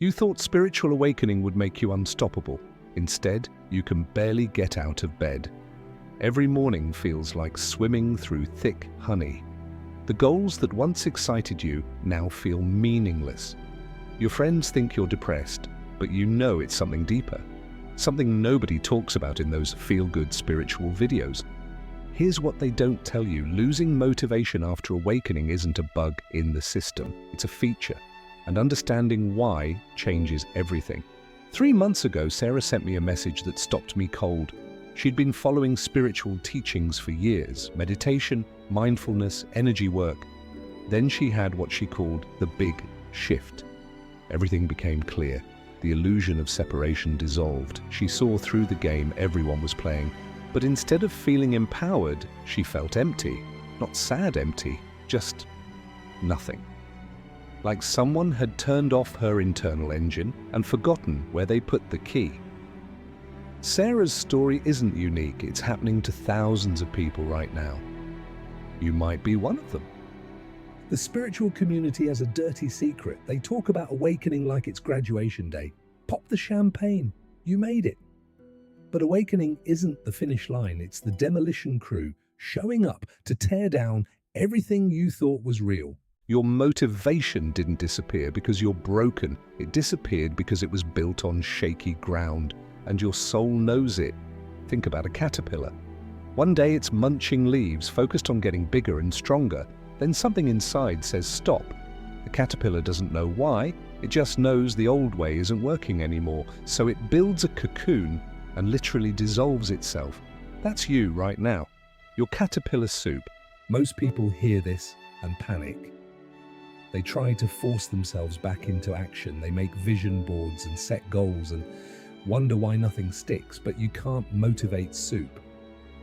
You thought spiritual awakening would make you unstoppable. Instead, you can barely get out of bed. Every morning feels like swimming through thick honey. The goals that once excited you now feel meaningless. Your friends think you're depressed, but you know it's something deeper. Something nobody talks about in those feel-good spiritual videos. Here's what they don't tell you. Losing motivation after awakening isn't a bug in the system. It's a feature. And understanding why changes everything. 3 months ago, Sarah sent me a message that stopped me cold. She'd been following spiritual teachings for years, meditation, mindfulness, energy work. Then she had what she called the big shift. Everything became clear. The illusion of separation dissolved. She saw through the game everyone was playing. But instead of feeling empowered, she felt empty. Not sad empty, just nothing. Like someone had turned off her internal engine and forgotten where they put the key. Sarah's story isn't unique. It's happening to thousands of people right now. You might be one of them. The spiritual community has a dirty secret. They talk about awakening like it's graduation day. Pop the champagne. You made it. But awakening isn't the finish line. It's the demolition crew showing up to tear down everything you thought was real. Your motivation didn't disappear because you're broken. It disappeared because it was built on shaky ground, and your soul knows it. Think about a caterpillar. One day it's munching leaves, focused on getting bigger and stronger. Then something inside says stop. The caterpillar doesn't know why, it just knows the old way isn't working anymore. So it builds a cocoon and literally dissolves itself. That's you right now. Your caterpillar soup. Most people hear this and panic. They try to force themselves back into action. They make vision boards and set goals and wonder why nothing sticks, but you can't motivate soup.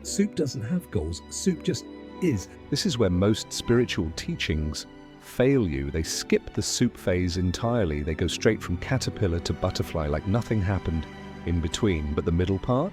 Soup doesn't have goals. Soup just is. This is where most spiritual teachings fail you. They skip the soup phase entirely. They go straight from caterpillar to butterfly like nothing happened in between. But the middle part?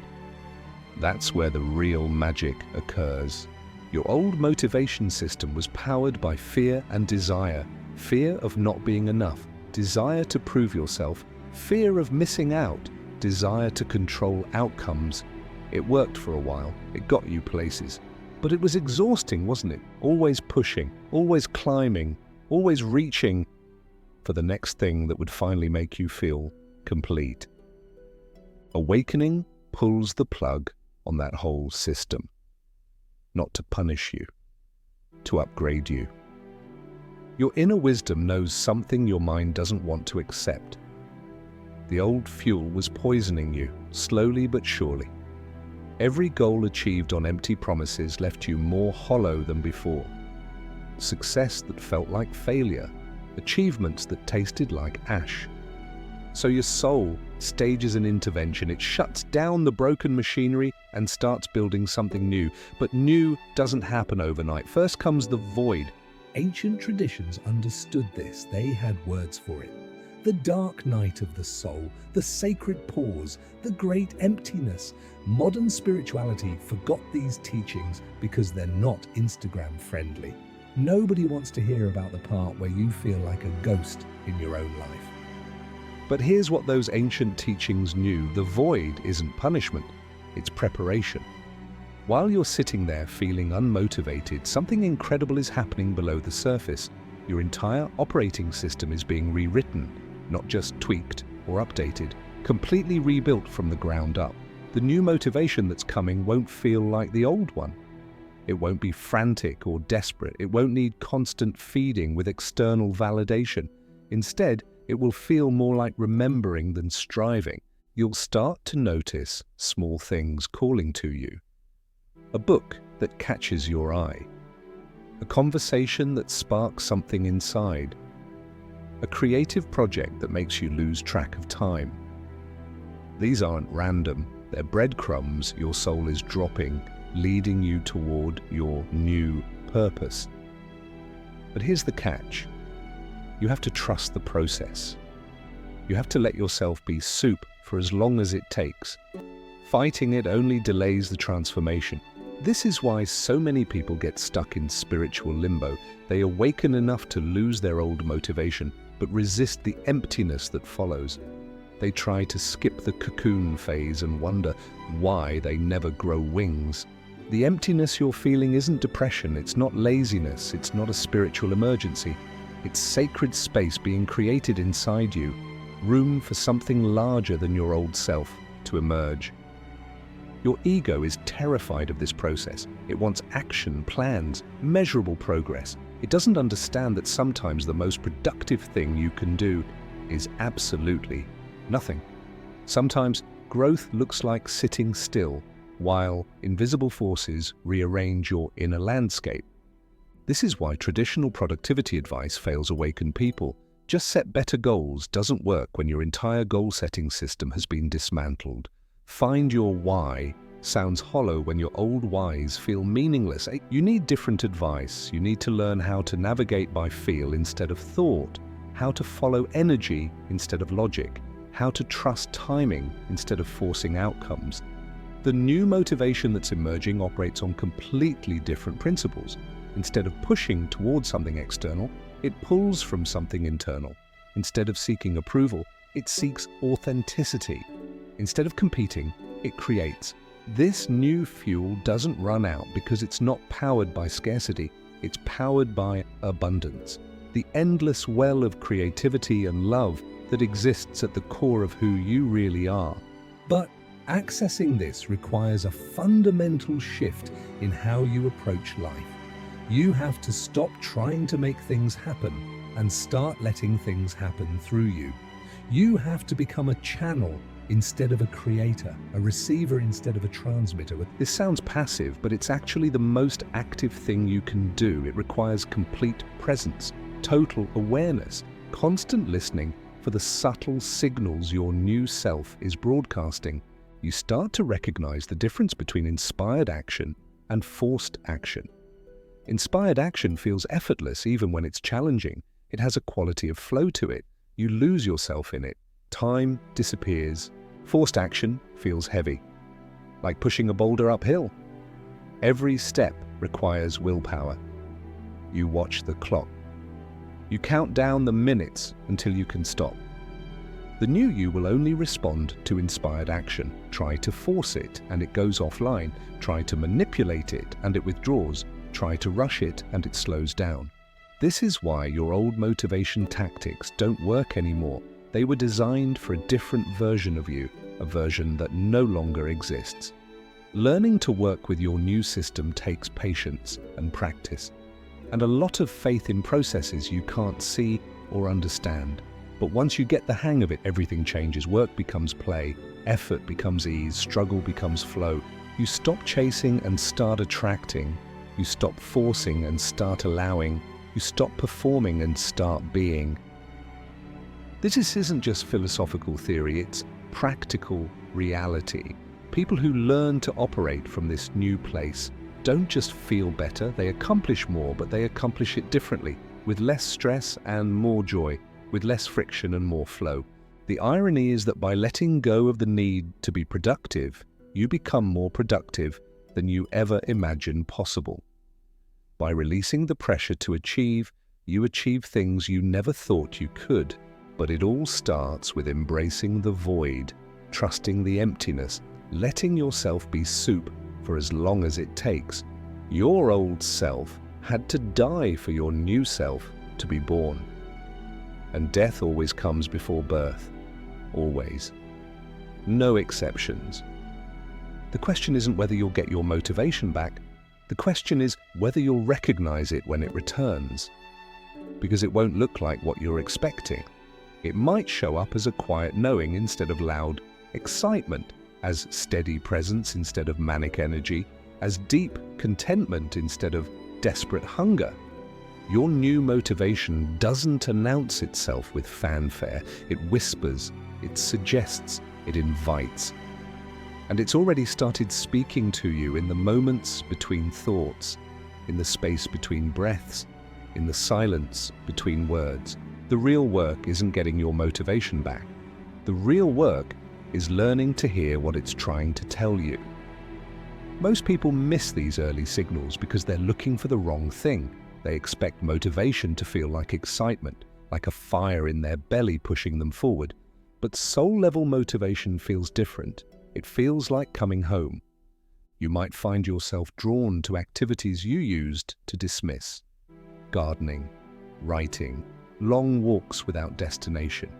That's where the real magic occurs. Your old motivation system was powered by fear and desire. Fear of not being enough, desire to prove yourself, fear of missing out, desire to control outcomes. It worked for a while, it got you places. But it was exhausting, wasn't it? Always pushing, always climbing, always reaching for the next thing that would finally make you feel complete. Awakening pulls the plug on that whole system. Not to punish you, to upgrade you. Your inner wisdom knows something your mind doesn't want to accept. The old fuel was poisoning you, slowly but surely. Every goal achieved on empty promises left you more hollow than before. Success that felt like failure, achievements that tasted like ash. So your soul stages an intervention. It shuts down the broken machinery and starts building something new. But new doesn't happen overnight. First comes the void. Ancient traditions understood this. They had words for it. The dark night of the soul, the sacred pause, the great emptiness. Modern spirituality forgot these teachings because they're not Instagram friendly. Nobody wants to hear about the part where you feel like a ghost in your own life. But here's what those ancient teachings knew. The void isn't punishment, it's preparation. While you're sitting there feeling unmotivated, something incredible is happening below the surface. Your entire operating system is being rewritten, not just tweaked or updated, completely rebuilt from the ground up. The new motivation that's coming won't feel like the old one. It won't be frantic or desperate. It won't need constant feeding with external validation. Instead, it will feel more like remembering than striving. You'll start to notice small things calling to you. A book that catches your eye. A conversation that sparks something inside. A creative project that makes you lose track of time. These aren't random. They're breadcrumbs your soul is dropping, leading you toward your new purpose. But here's the catch. You have to trust the process. You have to let yourself be soup for as long as it takes. Fighting it only delays the transformation. This is why so many people get stuck in spiritual limbo. They awaken enough to lose their old motivation, but resist the emptiness that follows. They try to skip the cocoon phase and wonder why they never grow wings. The emptiness you're feeling isn't depression, it's not laziness, it's not a spiritual emergency. It's sacred space being created inside you, room for something larger than your old self to emerge. Your ego is terrified of this process. It wants action, plans, measurable progress. It doesn't understand that sometimes the most productive thing you can do is absolutely nothing. Sometimes growth looks like sitting still while invisible forces rearrange your inner landscape. This is why traditional productivity advice fails awakened people. Just set better goals doesn't work when your entire goal-setting system has been dismantled. Find your why sounds hollow when your old whys feel meaningless. You need different advice. You need to learn how to navigate by feel instead of thought, how to follow energy instead of logic, how to trust timing instead of forcing outcomes. The new motivation that's emerging operates on completely different principles. Instead of pushing towards something external, it pulls from something internal. Instead of seeking approval, it seeks authenticity. Instead of competing, it creates. This new fuel doesn't run out because it's not powered by scarcity, it's powered by abundance. The endless well of creativity and love that exists at the core of who you really are. But accessing this requires a fundamental shift in how you approach life. You have to stop trying to make things happen and start letting things happen through you. You have to become a channel instead of a creator, a receiver instead of a transmitter. This sounds passive, but it's actually the most active thing you can do. It requires complete presence, total awareness, constant listening for the subtle signals your new self is broadcasting. You start to recognize the difference between inspired action and forced action. Inspired action feels effortless even when it's challenging. It has a quality of flow to it. You lose yourself in it. Time disappears. Forced action feels heavy, like pushing a boulder uphill. Every step requires willpower. You watch the clock. You count down the minutes until you can stop. The new you will only respond to inspired action. Try to force it and it goes offline. Try to manipulate it and it withdraws. Try to rush it and it slows down. This is why your old motivation tactics don't work anymore. They were designed for a different version of you, a version that no longer exists. Learning to work with your new system takes patience and practice, and a lot of faith in processes you can't see or understand. But once you get the hang of it, everything changes. Work becomes play, effort becomes ease, struggle becomes flow. You stop chasing and start attracting. You stop forcing and start allowing. You stop performing and start being. This isn't just philosophical theory, it's practical reality. People who learn to operate from this new place don't just feel better, they accomplish more, but they accomplish it differently, with less stress and more joy, with less friction and more flow. The irony is that by letting go of the need to be productive, you become more productive than you ever imagined possible. By releasing the pressure to achieve, you achieve things you never thought you could. But it all starts with embracing the void, trusting the emptiness, letting yourself be soup for as long as it takes. Your old self had to die for your new self to be born. And death always comes before birth. Always. No exceptions. The question isn't whether you'll get your motivation back. The question is whether you'll recognize it when it returns. Because it won't look like what you're expecting. It might show up as a quiet knowing instead of loud excitement, as steady presence instead of manic energy, as deep contentment instead of desperate hunger. Your new motivation doesn't announce itself with fanfare. It whispers, it suggests, it invites. And it's already started speaking to you in the moments between thoughts, in the space between breaths, in the silence between words. The real work isn't getting your motivation back. The real work is learning to hear what it's trying to tell you. Most people miss these early signals because they're looking for the wrong thing. They expect motivation to feel like excitement. like a fire in their belly pushing them forward. But soul-level motivation feels different. It feels like coming home. You might find yourself drawn to activities you used to dismiss. Gardening, writing, long walks without destination.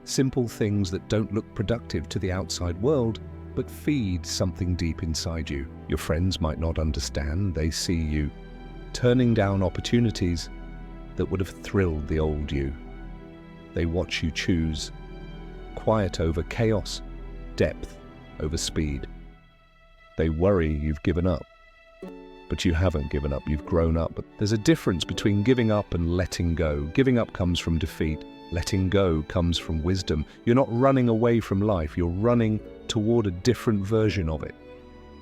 Simple things that don't look productive to the outside world, but feed something deep inside you. Your friends might not understand. They see you turning down opportunities that would have thrilled the old you. They watch you choose quiet over chaos, depth over speed. They worry you've given up. But you haven't given up, you've grown up. But there's a difference between giving up and letting go. Giving up comes from defeat. Letting go comes from wisdom. You're not running away from life, you're running toward a different version of it.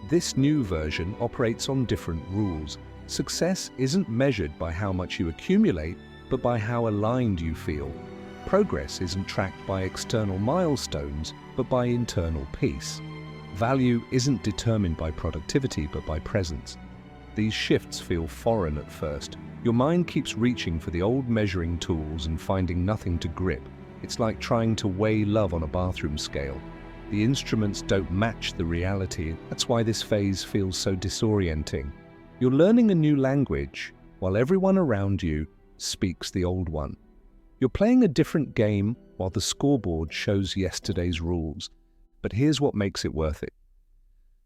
This new version operates on different rules. Success isn't measured by how much you accumulate, but by how aligned you feel. Progress isn't tracked by external milestones, but by internal peace. Value isn't determined by productivity, but by presence. These shifts feel foreign at first. Your mind keeps reaching for the old measuring tools and finding nothing to grip. It's like trying to weigh love on a bathroom scale. The instruments don't match the reality. That's why this phase feels so disorienting. You're learning a new language while everyone around you speaks the old one. You're playing a different game while the scoreboard shows yesterday's rules. But here's what makes it worth it.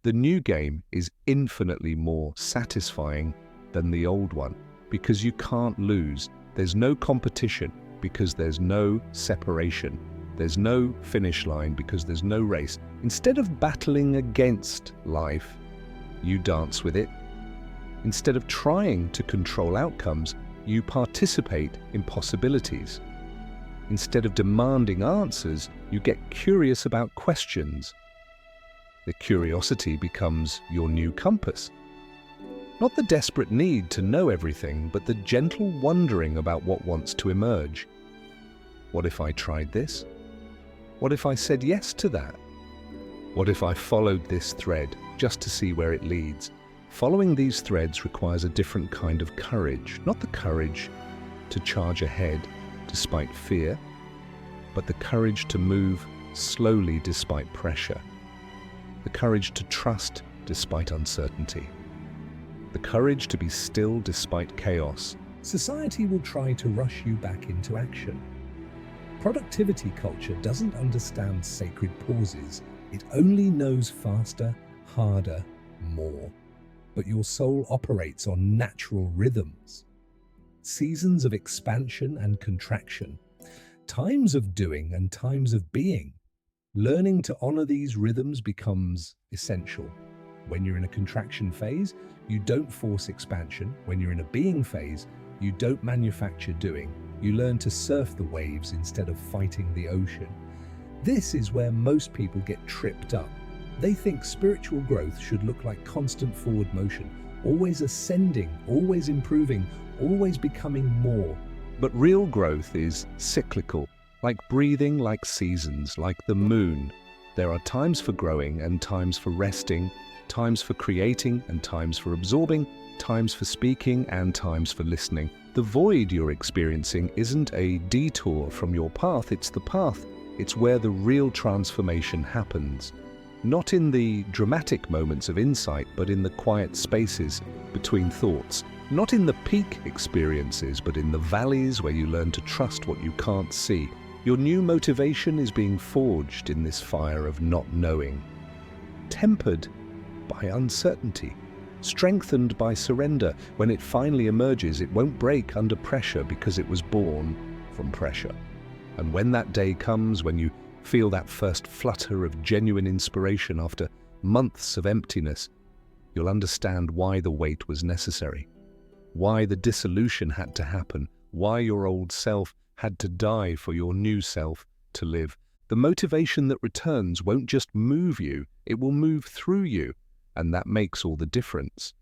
The new game is infinitely more satisfying than the old one because you can't lose. There's no competition because there's no separation. There's no finish line because there's no race. Instead of battling against life, you dance with it. Instead of trying to control outcomes, you participate in possibilities. Instead of demanding answers, you get curious about questions. The curiosity becomes your new compass. Not the desperate need to know everything, but the gentle wondering about what wants to emerge. What if I tried this? What if I said yes to that? What if I followed this thread just to see where it leads? Following these threads requires a different kind of courage, not the courage to charge ahead despite fear, but the courage to move slowly despite pressure, the courage to trust despite uncertainty, the courage to be still despite chaos. Society will try to rush you back into action. Productivity culture doesn't understand sacred pauses. It only knows faster, harder, more. But your soul operates on natural rhythms. Seasons of expansion and contraction. Times of doing and times of being. Learning to honor these rhythms becomes essential. When you're in a contraction phase, you don't force expansion. When you're in a being phase, you don't manufacture doing. You learn to surf the waves instead of fighting the ocean. This is where most people get tripped up. They think spiritual growth should look like constant forward motion, always ascending, always improving, always becoming more. But real growth is cyclical, like breathing, like seasons, like the moon. There are times for growing and times for resting, times for creating and times for absorbing, times for speaking and times for listening. The void you're experiencing isn't a detour from your path, it's the path. It's where the real transformation happens. Not in the dramatic moments of insight, but in the quiet spaces between thoughts. Not in the peak experiences, but in the valleys where you learn to trust what you can't see. Your new motivation is being forged in this fire of not knowing. Tempered by uncertainty. Strengthened by surrender. When it finally emerges, it won't break under pressure because it was born from pressure. And when that day comes, when you feel that first flutter of genuine inspiration after months of emptiness, you'll understand why the wait was necessary, why the dissolution had to happen, why your old self had to die for your new self to live. The motivation that returns won't just move you, it will move through you, and that makes all the difference.